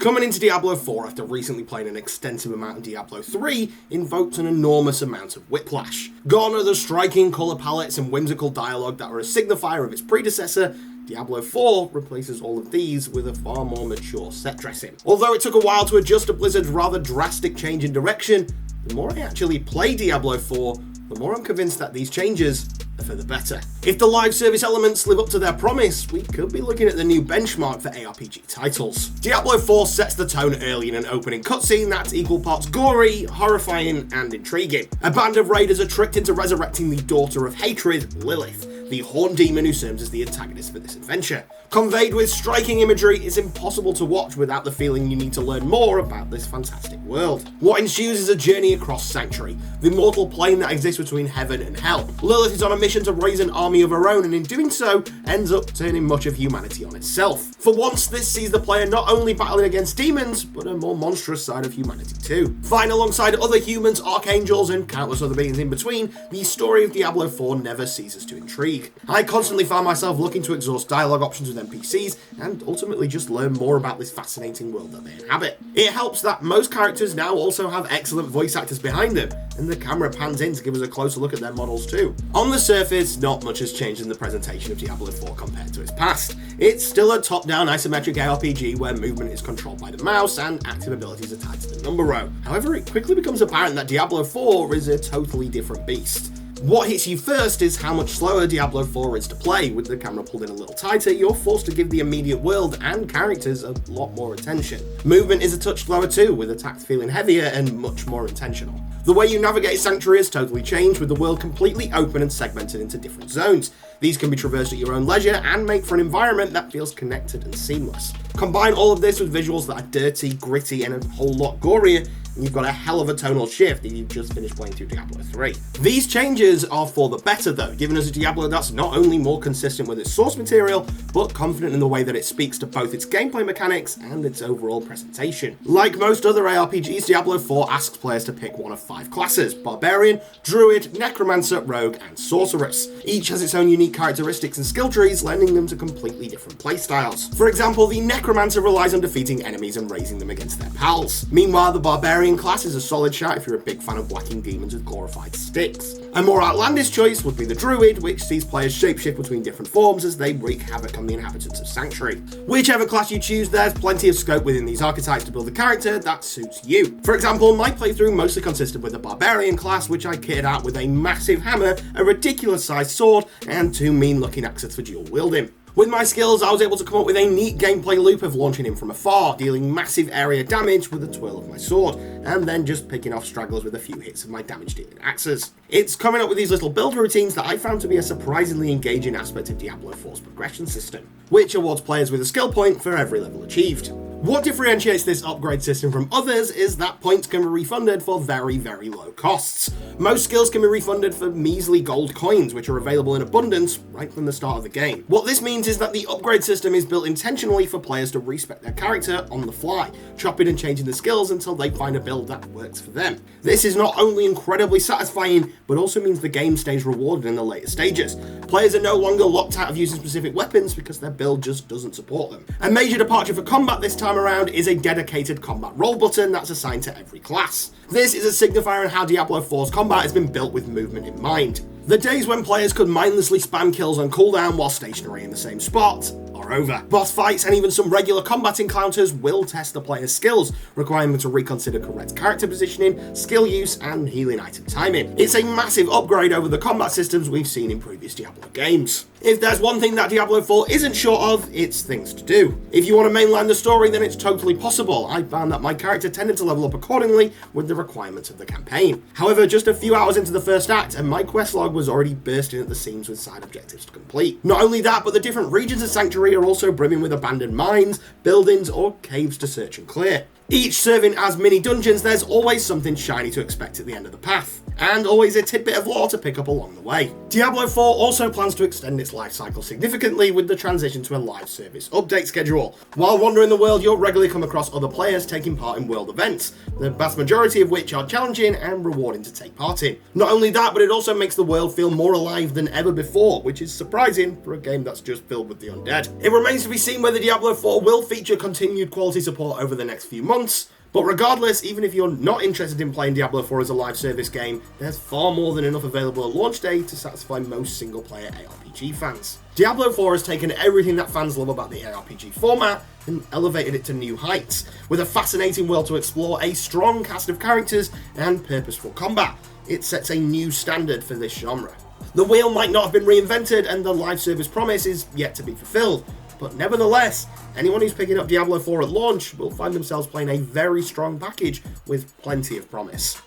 Coming into Diablo 4 after recently playing an extensive amount of Diablo 3 invoked an enormous amount of whiplash. Gone are the striking colour palettes and whimsical dialogue that were a signifier of its predecessor. Diablo 4 replaces all of these with a far more mature set dressing. Although it took a while to adjust to Blizzard's rather drastic change in direction, the more I actually play Diablo 4, the more I'm convinced that these changes are for the better. If the live service elements live up to their promise, we could be looking at the new benchmark for ARPG titles. Diablo 4 sets the tone early in an opening cutscene that's equal parts gory, horrifying, and intriguing. A band of raiders are tricked into resurrecting the daughter of hatred, Lilith, the horned demon who serves as the antagonist for this adventure. Conveyed with striking imagery, it's impossible to watch without the feeling you need to learn more about this fantastic world. What ensues is a journey across Sanctuary, the mortal plane that exists between heaven and hell. Lilith is on a mission to raise an army of her own, and in doing so, ends up turning much of humanity on itself. For once, this sees the player not only battling against demons, but a more monstrous side of humanity too. Fighting alongside other humans, archangels, and countless other beings in between, the story of Diablo 4 never ceases to intrigue. I constantly found myself looking to exhaust dialogue options with NPCs, and ultimately just learn more about this fascinating world that they inhabit. It helps that most characters now also have excellent voice actors behind them, and the camera pans in to give us a closer look at their models too. On the surface, not much has changed in the presentation of Diablo 4 compared to its past. It's still a top-down isometric ARPG where movement is controlled by the mouse and active abilities are tied to the number row. However, it quickly becomes apparent that Diablo 4 is a totally different beast. What hits you first is how much slower Diablo 4 is to play. With the camera pulled in a little tighter, you're forced to give the immediate world and characters a lot more attention. Movement is a touch slower too, with attacks feeling heavier and much more intentional. The way you navigate Sanctuary has totally changed, with the world completely open and segmented into different zones. These can be traversed at your own leisure and make for an environment that feels connected and seamless. Combine all of this with visuals that are dirty, gritty, and a whole lot gorier, and you've got a hell of a tonal shift if you've just finished playing through Diablo 3. These changes are for the better though, giving us a Diablo that's not only more consistent with its source material, but confident in the way that it speaks to both its gameplay mechanics and its overall presentation. Like most other ARPGs, Diablo 4 asks players to pick one of 5 classes: Barbarian, Druid, Necromancer, Rogue, and Sorceress. Each has its own unique characteristics and skill trees, lending them to completely different playstyles. For example, the Necromancer relies on defeating enemies and raising them against their pals. Meanwhile, the Barbarian class is a solid shout if you're a big fan of whacking demons with glorified sticks. A more outlandish choice would be the Druid, which sees players shapeshift between different forms as they wreak havoc on the inhabitants of Sanctuary. Whichever class you choose, there's plenty of scope within these archetypes to build a character that suits you. For example, my playthrough mostly consisted with the Barbarian class, which I kitted out with a massive hammer, a ridiculous sized sword, and 2 mean looking axes for dual wielding. With my skills, I was able to come up with a neat gameplay loop of launching him from afar, dealing massive area damage with a twirl of my sword, and then just picking off stragglers with a few hits of my damage-dealing axes. It's coming up with these little build routines that I found to be a surprisingly engaging aspect of Diablo 4's progression system, which awards players with a skill point for every level achieved. What differentiates this upgrade system from others is that points can be refunded for very, very low costs. Most skills can be refunded for measly gold coins, which are available in abundance right from the start of the game. What this means is that the upgrade system is built intentionally for players to respec their character on the fly, chopping and changing the skills until they find a build that works for them. This is not only incredibly satisfying, but also means the game stays rewarded in the later stages. Players are no longer locked out of using specific weapons because their build just doesn't support them. A major departure for combat this time around is a dedicated combat roll button that's assigned to every class. This is a signifier in how Diablo 4's combat has been built with movement in mind. The days when players could mindlessly spam kills on cooldown while stationary in the same spot are over. Boss fights and even some regular combat encounters will test the player's skills, requiring them to reconsider correct character positioning, skill use, and healing item timing. It's a massive upgrade over the combat systems we've seen in previous Diablo games. If there's one thing that Diablo 4 isn't short of, it's things to do. If you want to mainline the story, then it's totally possible. I found that my character tended to level up accordingly with the requirements of the campaign. However, just a few hours into the first act, and my quest log was already bursting at the seams with side objectives to complete. Not only that, but the different regions of Sanctuary are also brimming with abandoned mines, buildings, or caves to search and clear. Each serving as mini dungeons, there's always something shiny to expect at the end of the path. and always a tidbit of lore to pick up along the way. Diablo 4 also plans to extend its life cycle significantly with the transition to a live service update schedule. While wandering the world, you'll regularly come across other players taking part in world events, the vast majority of which are challenging and rewarding to take part in. Not only that, but it also makes the world feel more alive than ever before, which is surprising for a game that's just filled with the undead. It remains to be seen whether Diablo 4 will feature continued quality support over the next few months, but regardless, even if you're not interested in playing Diablo 4 as a live service game, there's far more than enough available at launch day to satisfy most single-player ARPG fans. Diablo 4 has taken everything that fans love about the ARPG format and elevated it to new heights, with a fascinating world to explore, a strong cast of characters, and purposeful combat. It sets a new standard for this genre. The wheel might not have been reinvented, and the live service promise is yet to be fulfilled, but nevertheless, anyone who's picking up Diablo 4 at launch will find themselves playing a very strong package with plenty of promise.